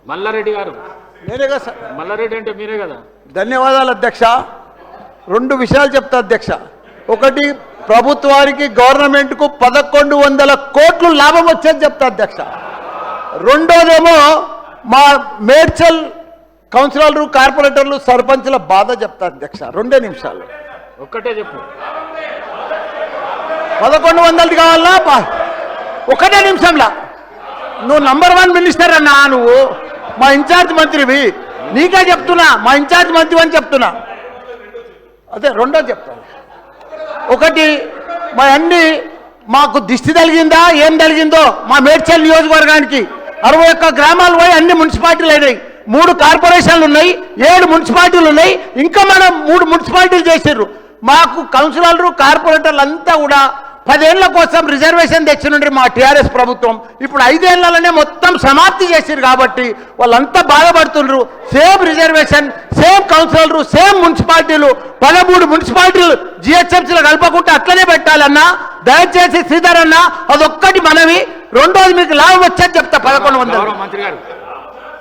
మల్లారెడ్డి గారు నేనే కదా సార్. మల్లారెడ్డి అంటే మీరే కదా. ధన్యవాదాలు అధ్యక్ష. 2 విషయాలు చెప్తా అధ్యక్ష. ఒకటి, ప్రభుత్వానికి గవర్నమెంట్కు 1100 కోట్లు లాభం వచ్చేది చెప్తా అధ్యక్ష. రెండోదేమో మా మేడ్చల్ కౌన్సిలర్లు, కార్పొరేటర్లు, సర్పంచ్ల బాధ చెప్తా అధ్యక్ష. 2 నిమిషాలు. ఒక్కటే చెప్పు. 1100 కావాలా? 1 నిమిషంలా. నువ్వు నంబర్ 1 మినిస్టర్ అన్నా, నువ్వు మా ఇన్ఛార్జ్ మంత్రివి, నీకే చెప్తున్నా, మా ఇన్ఛార్జ్ మంత్రి అని చెప్తున్నా. అదే రెండోది చెప్తాను. ఒకటి, మా అన్ని మాకు దిష్టి తగిలిందా ఏం తగిలిందో మా మేడ్చల్ నియోజకవర్గానికి 61 గ్రామాలు పోయి అన్ని మున్సిపాలిటీలు అయినాయి. 3 కార్పొరేషన్లు ఉన్నాయి, 7 మున్సిపాలిటీలు ఉన్నాయి. ఇంకా మనం 3 మున్సిపాలిటీలు చేసిర్రు. మాకు కౌన్సిలర్లు, కార్పొరేటర్లు అంతా కూడా 10 ఏళ్ల కోసం రిజర్వేషన్ తెచ్చినుండ్రి మా టీఆర్ఎస్ ప్రభుత్వం. ఇప్పుడు 5 ఏళ్లలోనే మొత్తం సమాప్తి చేసిరు కాబట్టి వాళ్ళంతా బాధపడుతుండ్రు. సేమ్ రిజర్వేషన్, సేమ్ కౌన్సిలర్లు, సేమ్ మున్సిపాలిటీలు, 13 మున్సిపాలిటీలు జిహెచ్ఎంసీలో కలపకుండా అట్లనే పెట్టాలన్నా. దయచేసి శ్రీధర్ అన్న అదొక్కటి మనవి. రెండోది, మీకు లాభం వచ్చేది చెప్తా. 1100 మంత్రి గారు